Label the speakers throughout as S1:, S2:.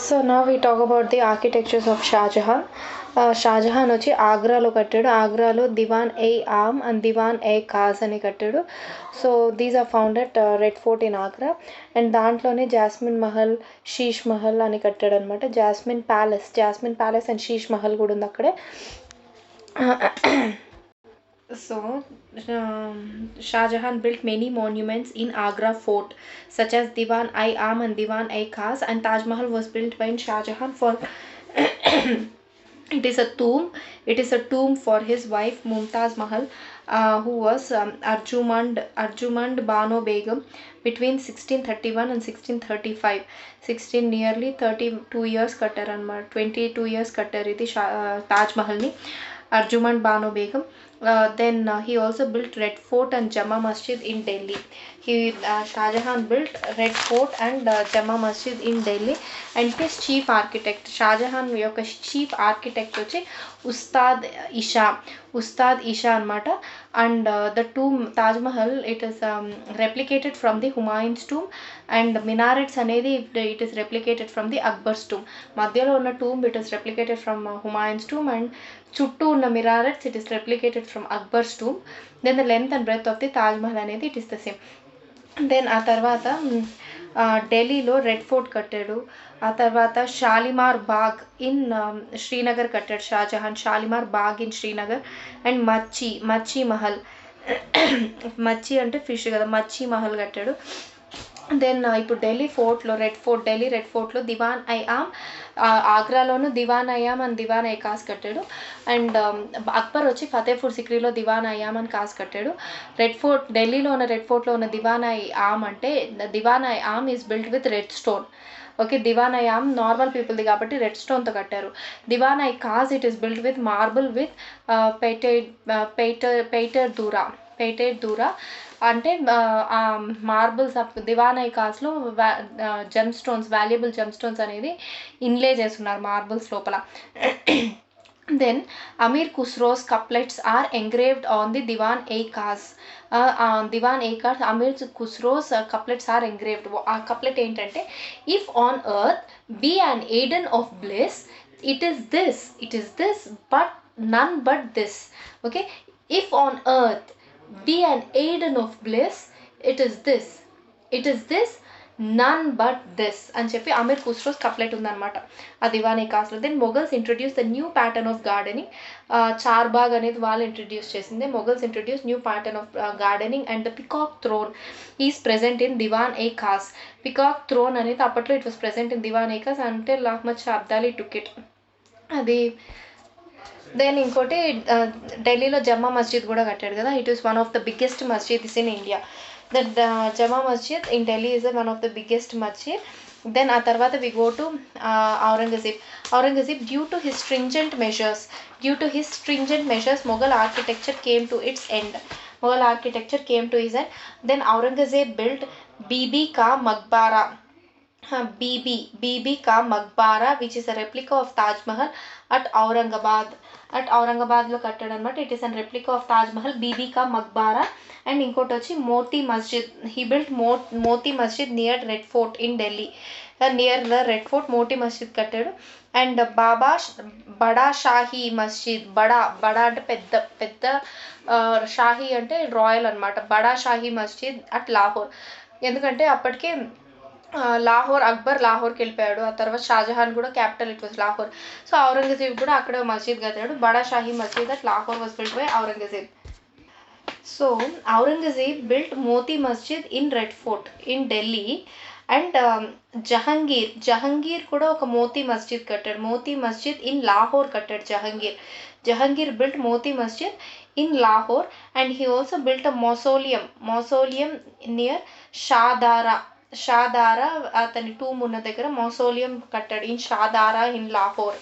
S1: So now we talk about the architectures of Shah Jahan. Shahjahan వచ్చి ఆగ్రాలో కట్టాడు. ఆగ్రాలో దివాన్ ఏ ఆమ్ అండ్ దివాన్ ఏ ఖాస్ అని కట్టాడు. So these are found at Red fort in Agra. And దాంట్లోనే జాస్మిన్ మహల్, షీష్ మహల్ అని కట్టాడు అనమాట. Jasmine palace and Sheesh Mahal కూడా ఉంది అక్కడే. So, Shah Jahan built many monuments in Agra fort, such as Diwan I Am and Diwan I Khas, and Taj Mahal was built by Shah Jahan for. It is a tomb. It is a tomb for his wife Mumtaz Mahal, who was Arjumand Bano Begum between 1631 and 1635. 16 nearly 32 years kattar anamata. 22 years kattar idi Taj Mahal ni. Arjumand Bano Begum. Then he also built Red Fort and Jama Masjid in Delhi. Shah Jahan built Red Fort and Jama Masjid in Delhi, and his chief architect, Shah Jahan యొక్క chief architect వచ్చి ఉస్తాద్ ఇషా అనమాట. And the tomb Taj Mahal, it is replicated from the Humayun's tomb, and minarets అనేది it is replicated from the Akbar's tomb. మధ్యలో ఉన్న tomb it is replicated from Humayun's tomb, and చుట్టూ ఉన్న minarets it is replicated from Akbar's tomb. Then the length and breadth of the Taj Mahal అనేది it is the same. Then ఆ తర్వాత ఢిల్లీలో red fort కట్టాడు. ఆ తర్వాత షాలిమార్ బాగ్ in Srinagar కట్టాడు షాజహాన్. షాలిమార్ బాగ్ ఇన్ శ్రీనగర్. అండ్ మచ్చి మహల్, మచ్చి అంటే ఫిష్ కదా, మచ్చి మహల్ కట్టాడు. దెన్ ఇప్పుడు ఢిల్లీ రెడ్ ఫోర్ట్లో దివాన్ ఐ ఆమ్, ఆగ్రాలోను దివాన్ అయామ్ అండ్ దివాన్ ఐ ఖాస్ కట్టాడు. అండ్ అక్బర్ వచ్చి ఫతేపూర్ సిక్రీలో దివాన్ అయామ్ అని ఖాస్ కట్టాడు. ఢిల్లీలో ఉన్న రెడ్ ఫోర్ట్లో ఉన్న దివాన్ ఐ ఆమ్ అంటే Diwan i Aam is built with red stone. Okay, Diwan i Aam normal పీపుల్ది కాబట్టి రెడ్ స్టోన్తో కట్టారు. Diwan i Khas it is built with marble with pietra dura అంటే ఆ మార్బుల్స్ దివాన్ ఐ కాస్లో వాల్యుబుల్ జెమ్ స్టోన్స్ అనేది ఇన్లే చేస్తున్నారు మార్బుల్స్ లోపల. Then Amir Khusro's couplets are engraved on the Diwan e Khas. Amir Khusro's couplets are engraved. ఆ కప్లెట్ ఏంటంటే, if on earth be an Aiden of bliss, it is this but none but this. Okay, if on earth be an aiden of bliss, it is this none but this అని చెప్పి Aamir ఖుస్రోస్ couplet ఉందన్నమాట ఆ దివాన్ ఏ కాస్లో. Then Mughals introduce the new pattern of gardening. Charbagh అనేది వాళ్ళు introduce చేసింది. Mughals introduce new pattern of gardening and the peacock throne is present in Diwan e Khas. Peacock throne అనేది అప్పట్లో it was present in Diwan e Khas అంటే అహ్మద్ షా అబ్దాలీ టుక్ ఇట్. అది దెన్ ఇంకోటి ఢిల్లీలో జమ్మా మస్జిద్ కూడా కట్టాడు కదా. It is one of the biggest masjid in India. That Jama Masjid in Delhi is one of the biggest masjid. Then ఆ తర్వాత we go to Aurangzeb. Due to his stringent measures Mughal architecture came to its end. Then Aurangzeb built Bibi ka Maqbara. बीबी का मकबारा which is a replica of Taj Mahal at ఔరంగాబాద్లో కట్టాడు అనమాట. It is an replica of Taj Mahal, Bibi ka Maqbara. And ఇంకోటి వచ్చి Moti Masjid. He built Moti Masjid near red fort in Delhi. Near the red fort Moti Masjid కట్టాడు. And బడా షాహీ మస్జిద్. బడా అంటే పెద్ద షాహీ అంటే రాయల్ అనమాట. బడా షాహీ మస్జిద్ అట్ లాహోర్. ఎందుకంటే అప్పటికే అక్బర్ లాహోర్కి వెళ్ళిపోయాడు. ఆ తర్వాత షాజహాన్ కూడా capital it was Lahore. So Aurangzeb కూడా అక్కడ మస్జిద్ కట్టాడు. Bada Shahi Masjid at Lahore was built by Aurangzeb. So Aurangzeb built Moti Masjid in red fort in Delhi. And Jahangir కూడా ఒక మోతీ మస్జిద్ కట్టాడు. మోతీ మస్జిద్ ఇన్ లాహోర్ కట్టాడు Jahangir built Moti Masjid in Lahore. And he also built a mausoleum near Shahdara అతని టూమ్ ఉన్న దగ్గర మౌసోలియం కట్టాడు. In Shahdara in Lahore.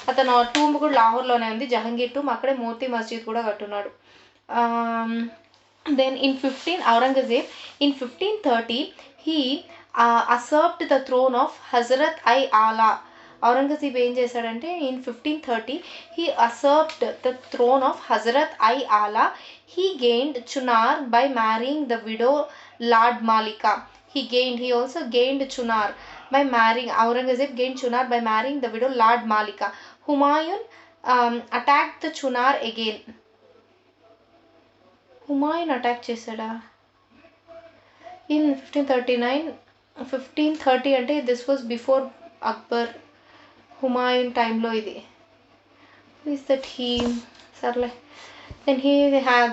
S1: అతను టూమ్ కూడా లాహోర్లోనే ఉంది, జహంగీర్ టూమ్. అక్కడే మోతీ మస్జిద్ కూడా కట్టున్నాడు. Then in 1530 he usurped the throne of Hazrat i Aala. Aurangzeb ఏం చేశాడంటే in 1530 he usurped the throne of Hazrat i Aala. He gained Chunar by marrying the widow Lord Malika. He also gained Chunar by marrying Aurangzeb gained Chunar by marrying the widow Lord Malika. Humayun attacked the Chunar again. Humayun attack చేశాడా in 1530 అంటే this was before Akbar. Humayun time లో ఇది. Who is that he? Sarle. Then he had.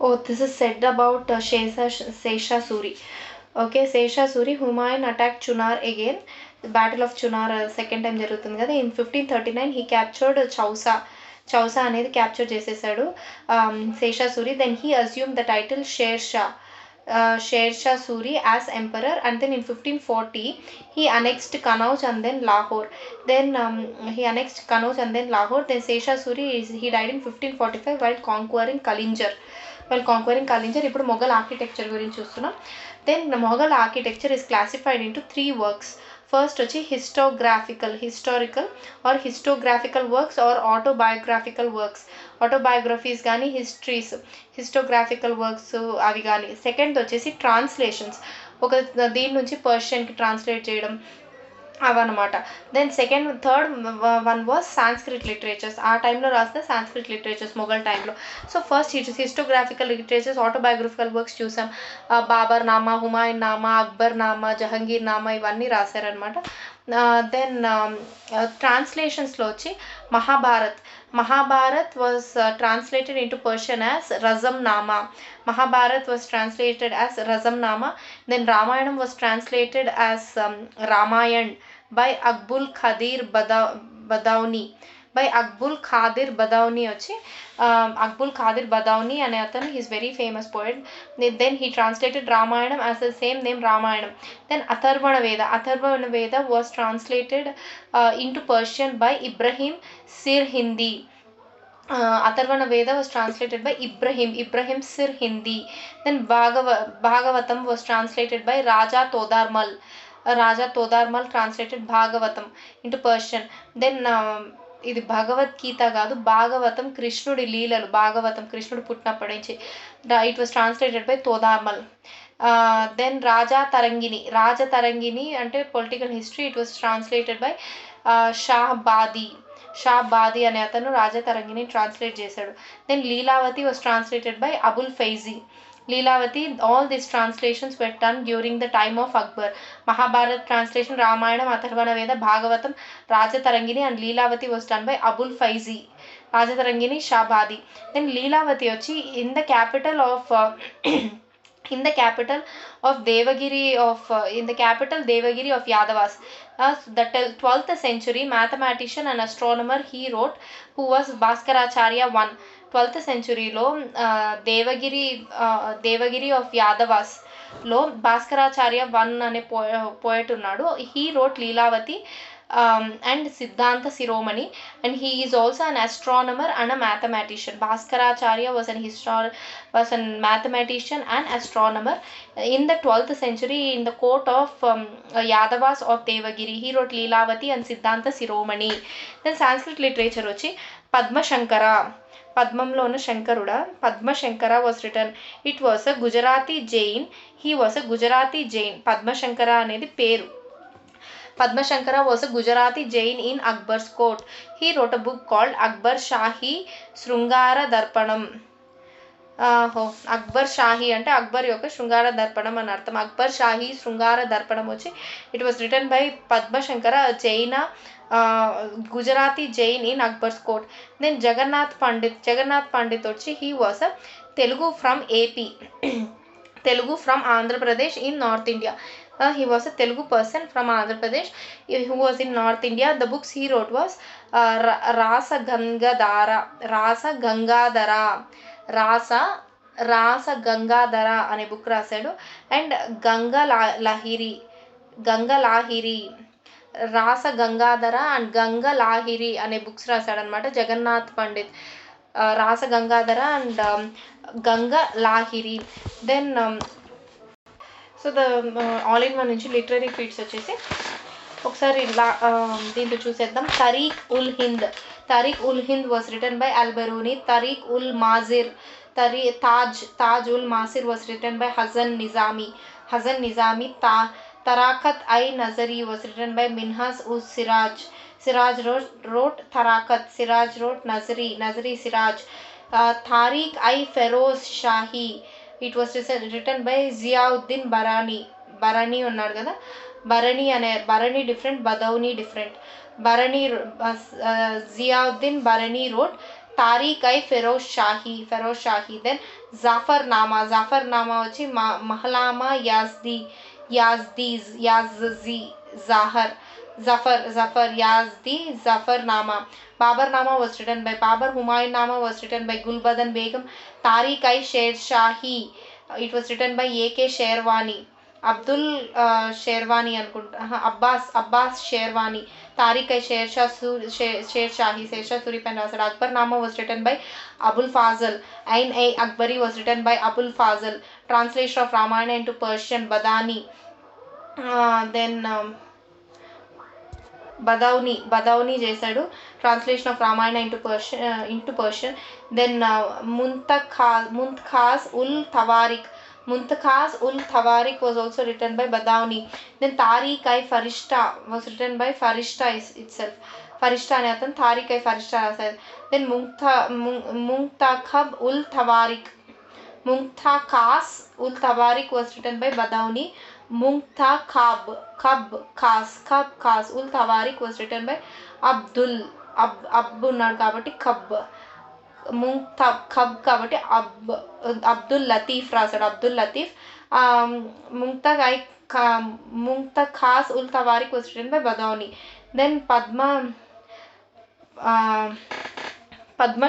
S1: Oh, this is said about Sesha Suri. Okay, Sesha Suri, Humayun attacked Chunar again. The Battle of Chunar second time జరుగుతుంది కదా. In 1539 he captured Chausa అనేది capture చేసేసాడు శేషాసూరి. Then he assume the title Sher Shah Suri as emperor. And then in 1540 he annexed Kanauj and then Lahore. Then he annexed Kanauj and then Lahore. Then Sesha Suri he died in 1545 while conquering Kalinjar. ఇప్పుడు Mughal architecture గురించి చూస్తున్నాం. Then Mughal architecture is classified into 3 works. First వచ్చి histographical works or autobiographical works. Autobiographies కానీ histographical works అవి కానీ. Second వచ్చేసి translations, ఒక దీని నుంచి పర్షియన్కి ట్రాన్స్లేట్ చేయడం అవన్నమాట. Then third one was Sanskrit literatures. ఆ టైంలో రాసిన సాంస్క్రిట్ లిటరేచర్స్ మొఘల్ టైంలో. So first historiographical literatures, autobiographical works చూసాం. బాబర్ నామా, హుమాయూన్ నామా, అక్బర్ నామా, జహంగీర్ నామా ఇవన్నీ రాశారనమాట. దెన్ ట్రాన్స్లేషన్స్లో వచ్చి Mahabharat was translated into Persian as Razamnama. Mahabharat was translated as Razamnama. Then Ramayanam was translated as Ramayan by Akbul Khadir Badauni వచ్చి Akbul Khadir Badauni అనే అతను, he's very famous poet. Then he translated Ramayanam as the same name Ramayanam. Then Atharvana Veda was translated into Persian by Ibrahim Sirhindi. Atharvana Veda was translated by Ibrahim Sirhindi. Then Bhagavatam was translated by Raja Todarmal translated Bhagavatam into Persian. Then ఇది భగవద్గీత కాదు, భాగవతం కృష్ణుడి లీలలు, భాగవతం కృష్ణుడు పుట్టినప్పటి నుంచి. It was translated by Todarmal. Then Raja Tarangini అంటే political history. It was translated by Shah Badi అనే అతను రాజా తరంగిణి ట్రాన్స్లేట్ చేశాడు. Then Leelavati was translated by Abul Faizi. Leelavati, all these translations were done during the time of Akbar. Mahabharat translation, Ramayana, Atharvana Veda, Bhagavatam, Raja Tarangini and Leelavati was done by Abul Faizi. Raja Tarangini, Shabadi. Then Leelavati vachi in the capital of Devagiri of Yadavas. The 12th century mathematician and astronomer he wrote, who was Bhaskaracharya I. 12th centuryలో Devagiri of యాదవాస్లో భాస్కరాచార్య 1 అనే poet ఉన్నాడు. He wrote Leelavati and Siddhanta Siromani, and he is also an astronomer and a mathematician. Bhaskaracharya was a mathematician and astronomer in the 12th century in the court of Yadavas of Devagiri. He wrote Leelavati and Siddhanta Siromani. Then Sanskrit literature వచ్చి పద్మంలో ఉన్న శంకరుడా, పద్మశంకర was written. It was a Gujarati Jain. He was a Gujarati Jain. పద్మశంకర అనేది పేరు. Padmashankara was a Gujarati Jain in Akbar's court. He wrote a book called Akbar Shahi Srungara Darpanam. Akbar Shahi అంటే అక్బర్ యొక్క శృంగార దర్పణం అని అర్థం. అక్బర్ షాహీ శృంగార దర్పణం వచ్చి it was written by Padmashankara Jain Gujarati Jain in Akbar's court. Then Jagannath Pandit వచ్చి he was a Telugu from AP, Telugu from Andhra Pradesh in North India. He was a Telugu person from Andhra Pradesh who was in North India. The books he wrote was Rasa Gangadhara అనే book రాశాడు. And Gangalahari Rasa Gangadhara and గంగలాహిరి అనే books రాశాడనమాట Jagannath Pandit. Rasa Gangadhara and Gangalahari. Then so the all in one నుంచి literary feats వచ్చేసి ఒకసారి దీంట్లో చూసేద్దాం. Tarikh ul Hind was written by Alberuni. Tarikh ul మాజిర్ Taj ul Masir was written by Hasan Nizami. Tarakat-i-Nazari was written by Minhas-uz-Siraj. Siraj wrote Tarakat. Siraj wrote Nazari. Nazari Siraj. Tariq-i-Feroz Shahi. It was written by Ziauddin Barani. Barani ఉన్నాడు కదా, Barani different, Badauni different. Ziauddin Barani wrote Tariq-i-Feroz Shahi. Then Zafarnama వచ్చి Mahlama Yazdi Zafar Yazdi Zafarnama. Babarnama was written by Babar. Humayunnama was written by Gulbadan Begum. Tariq-i-Sher Shahi, it was written by A.K. Sherwani. Abdul Sherwani అనుకుంటా, Abbas sherwani. Tariq-i-Sher Shahi, Sher Suri pen రాశాడు. Akbarnama was written by Abul Fazl. Ain-i-Akbari was written by Abul Fazl. Translation of Ramayana into Persian, Badani. Then Badauni చేశాడు, translation of Ramayana into Persian. దెన్ Muntakhas ul Tawarik was also written by Badauni. Then Tariq-i-Farishta was written by Farishta itself. Farishta అనే అతను Tariq-i-Farishta రాశాడు. Then Muntakhas ul Tawarik was written by Badauni. Muntakhas ul Tawarik was written by Abdul. ఉన్నాడు కాబట్టి కాబట్టి అబ్దుల్ లతీఫ్ రాశాడు. Abdul Latif. Muntakhas ul Tawarik was written by Badauni. Then Padma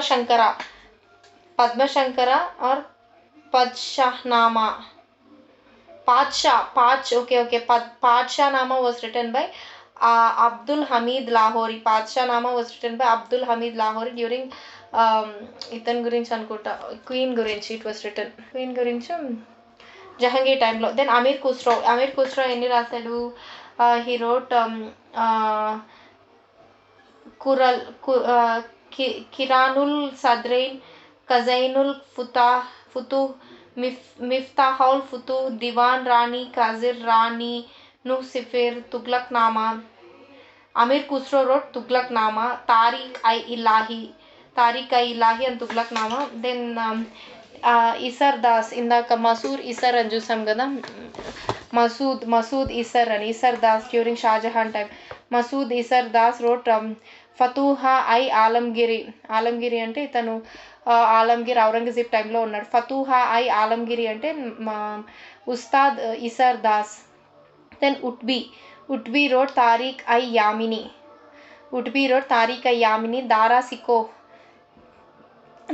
S1: Shankara or Padshahnama. Padshahnama was written by Abdul Hamid Lahori. Padshahnama was written by Abdul Hamid Lahori during ఇతని గురించి అనుకుంటా, queen గురించి it was return. Queen గురించి జహంగీర్ టైంలో. Then Aamir Khusro ఎన్ని రాశాడు? He wrote Qiranul Sadain, Khazainul Futuh, Miftahul Futuh, Diwan Rani, Khizr Rani, Sipihr, Tughlaqnama. Amir Khusro wrote Tughlaqnama. తారిక్-i-Ilahi and Tughlaqnama. Then Isar Das, ఇందాక మసూద్ ఇసర్ అని చూసాం కదా, మసూద్ ఇసర్ అని, Isar Das during Shahjahan time. Masud Isar Das wrote Alamgiri అంటే ఇతను ఆలంగిర్ ఔరంగజేబ్ టైంలో ఉన్నాడు. ఆలంగిరి అంటే ఉస్తాద్ ఇసర్ దాస్. దెన్ ఉట్బీ రోట్ తారిక్-i-Yamini.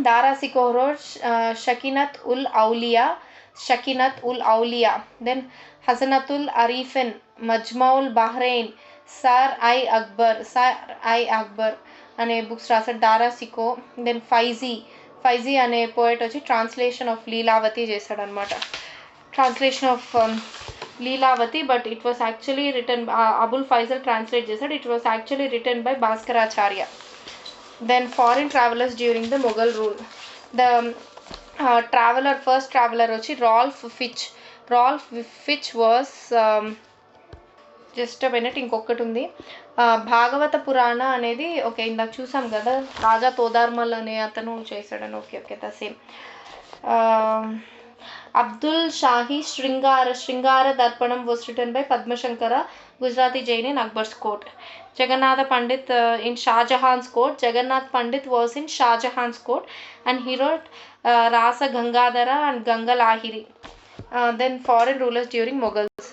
S1: Dara Shikoh wrote Sakinat ul Auliya. Then హసనతుల్ Arifin, మజ్మౌల్ Bahrain, sir I Akbar అనే బుక్స్ రాశాడు దారా సికో. దెన్ ఫైజీ అనే పోయట్ వచ్చి ట్రాన్స్లేషన్ ఆఫ్ లీలావతి చేశాడు అనమాట. Translation of Leelavati, but it was actually written, Abul Faizal translate చేశాడు. It was actually written by Bhaskaracharya. Then foreign travelers during the Mughal rule. The first traveler వచ్చి Rolf Fitch was just minute, ఇంకొకటి ఉంది. భాగవత పురాణ అనేది okay ఇందాక చూసాం కదా, రాజా తోదార్మల్ అనే అతను చేశాడని. Okay the same. Abdul Shahi శృంగార దర్పణం was written by Padmashankara, Gujarati Jain in Akbar's court. Jagannath Pandit in Shah Jahan's court. Jagannath Pandit was in Shah Jahan's court and he wrote Rasa Gangadhara and Ganga Lahiri. Then foreign rulers during Mughals.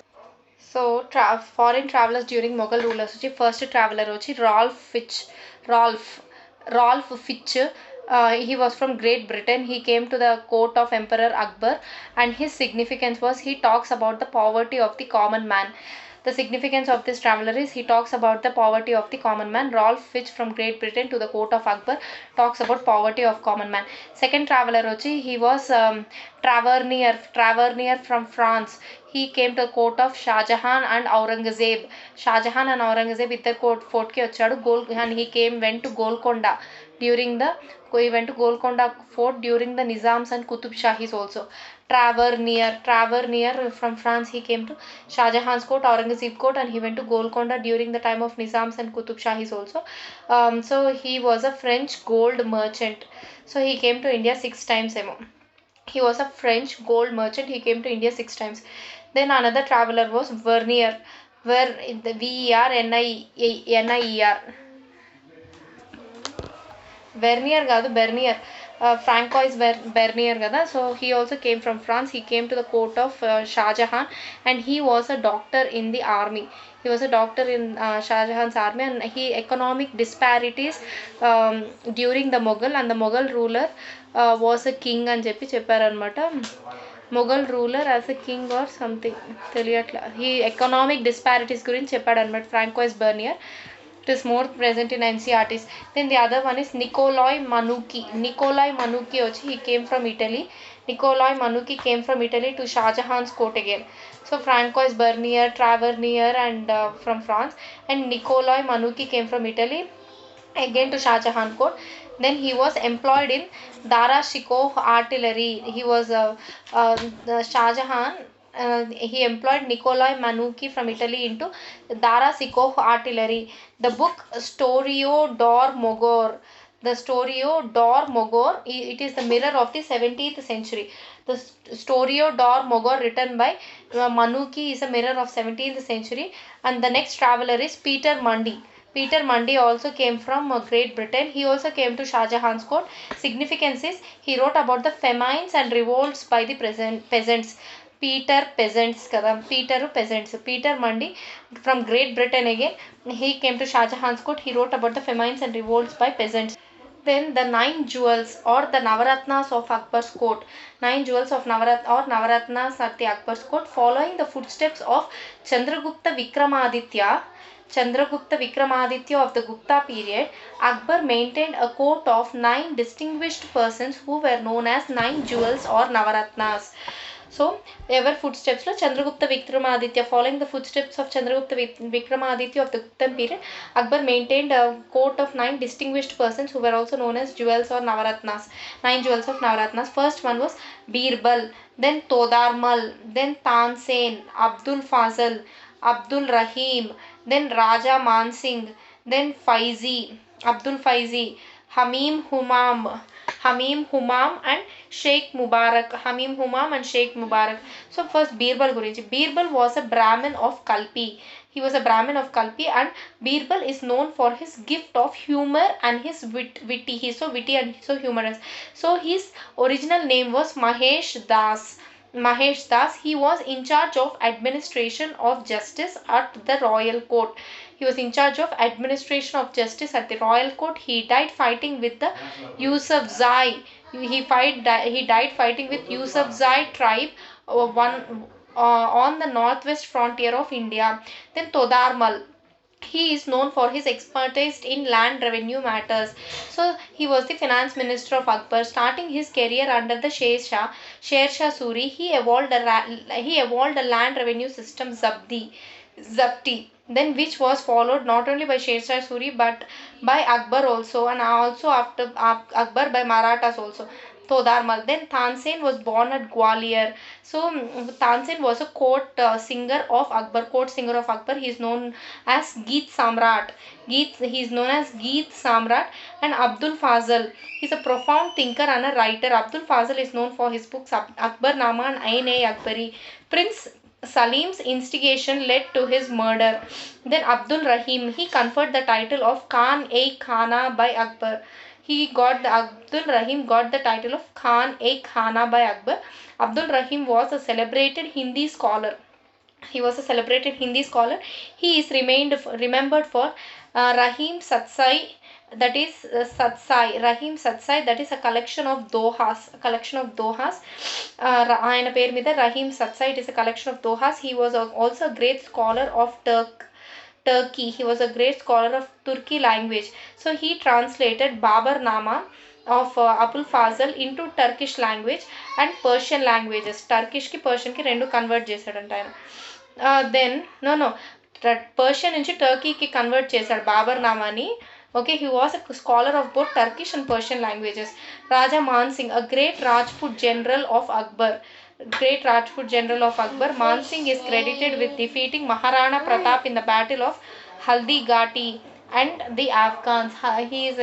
S1: So foreign travelers during Mughal rulers వచ్చి first traveller వచ్చి Rolf Fitch. He was from Great Britain. He came to the court of Emperor Akbar and his significance was he talks about the poverty of the common man. The significance of this traveler is he talks about the poverty of the common man. Rolf Fitch from Great Britain to the court of Akbar talks about poverty of common man. Second traveler వచ్చి he was Tavernier from France. He came to the court of Shah Jahan and Aurangzeb. ఇద్దరు ఫోర్ట్కి వచ్చాడు. and he went to Golconda during the he went to Golconda Fort during the Nizams and Qutub Shahis also. Tavernier from France, he came to Shah Jahan's court, Aurangzeb court, and he went to Golconda during the time of Nizams and Qutub Shahis also. So he was a French gold merchant. So he came to India 6 times. He was a French gold merchant. He came to India 6 times. Then another traveler was Vernier, where the Vernier. Vernier కాదు Bernier. Francois Bernier కదా. So he also came from France. He came to the court of Shah Jahan, and he was a doctor in the army. He was a doctor in Shah Jahan's army, and he economic disparities during the Mughal, and the Mughal ruler was a king అని చెప్పారనమాట. Mughal ruler as a king or something తెలియట్లా. ఈ economic disparities గురించి చెప్పాడనమాట Francois Bernier. It is more present in NCERTs. Then the other one is Niccolò Manucchi. He came from Italy. Niccolò Manucci came from Italy to Shah Jahan's court again. So Francois Bernier, Tavernier, and from France, and Niccolò Manucci came from Italy again to Shah Jahan court. Then he was employed in Dara Shikoh artillery. He was Shah Jahan. He employed Niccolò Manucci from Italy into Dara Shikoh artillery. The book Storio d'Or Mogor. The Storio d'Or Mogor, it is the mirror of the 17th century. The Storio d'Or Mogor, written by Manucci, is a mirror of 17th century. And the next traveler is Peter Mundy. Peter Mundy also came from Great Britain. He also came to Shah Jahan's court. Significance is he wrote about the famines and revolts by the peasants. Peter peasants. Peter Mundy from Great Britain again. He came to Shah Jahan's court. He wrote about the famines and revolts by peasants. Then the 9 jewels or the Navaratnas of Akbar's court. 9 jewels of Navaratnas at the Akbar's court, following the footsteps of Chandragupta Vikramaditya of the Gupta period. Akbar maintained a court of 9 distinguished persons who were known as 9 jewels or Navaratnas. So ever footsteps lo Chandragupta Vikramaditya, following the footsteps of Chandragupta Vikramaditya of the Guptan period, Akbar maintained a court of 9 distinguished persons who were also known as jewels or Navaratnas. 9 jewels of Navaratnas. First one was Birbal, then Todarmal, then Tansen, Abdul Fazal, Abdul Rahim, then Raja Mansingh, then Abdul Faizi, Hamim Humam and Sheikh Mubarak. So first Birbal gurinchi. Birbal was a Brahmin of Kalpi. He was a Brahmin of Kalpi, and Birbal is known for his gift of humor and his witty. He is so witty and so humorous. So his original name was Mahesh Das. He was in charge of administration of justice at the royal court. He was in charge of administration of justice at the royal court. He died fighting with the Yusufzai. He died fighting with Yusufzai tribe on the northwest frontier of India. Then Todarmal. He is known for his expertise in land revenue matters. So he was the finance minister of Akbar. Starting his career under the Sher Shah Suri, he evolved a land revenue system, Zabti, then which was followed not only by Sher Shah Suri but by Akbar also, and also after Akbar by Marathas also. Todarmal. Then Tansen was born at Gwalior. So Tansen was a court singer of Akbar. He is known as Geet Samrat. And Abdul Fazal. He is a profound thinker and a writer. Abdul Fazal is known for his books Akbarnama and Ain-e-Akbari. Prince Salim's instigation led to his murder. Then Abdul Rahim, he conferred the title of Khan-e-Khana by Akbar. Abdul Rahim got the title of Khan-e-Khana by Akbar. Abdul Rahim was a celebrated Hindi scholar. He is remembered for Rahim Satsai, that is Rahim Satsai, that is a collection of dohas. Ayana per mida Rahim Satsai, it is a collection of dohas. He was also a great scholar of Turkey. He was a great scholar of Turki language. So he translated Babarnama of Abul Fazal into Turkish language and Persian languages. Turkish ki Persian ki rendu convert చేశాడంట ఆయన. Then Persian నుంచి టర్కీకి convert చేశాడు బాబర్నామాని. Okay, he was a scholar of both Turkish and Persian languages. Raja Man Singh, a great Rajput general of Akbar. Great Rajput general of Akbar. Man Singh is credited with defeating Maharana Pratap in the Battle of Haldi Ghati and the Afghans. He is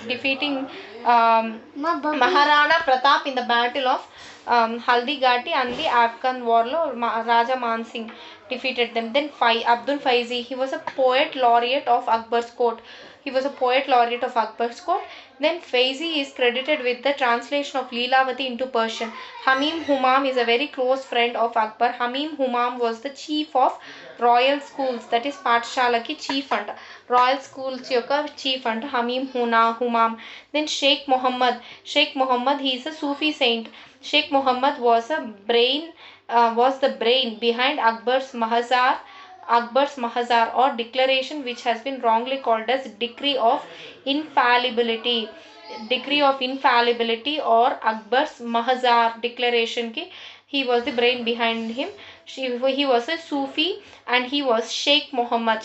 S1: defeating Maharana Pratap in the Battle of Haldi Ghati and the Afghan warlord Raja Man Singh defeated them. Then Abdul Faizi, he was a poet laureate of Akbar's court. He was a poet laureate of Akbar's court. Then Faizi is credited with the translation of Leelavati into Persian. Hamim Humam is a very close friend of Akbar. Hamim Humam was the chief of royal schools, that is Pathshalaki chief anta. Royal schools యొక్క chief anta Hamim Humam. Then Sheikh Muhammad. Sheikh Muhammad, he is a Sufi saint. Sheikh Muhammad was the brain behind Akbar's Mahazar or declaration, which has been wrongly called as decree of infallibility. Decree of infallibility or Akbar's Mahazar declaration ki he was the brain behind him. He was a Sufi and he was Sheikh Muhammad.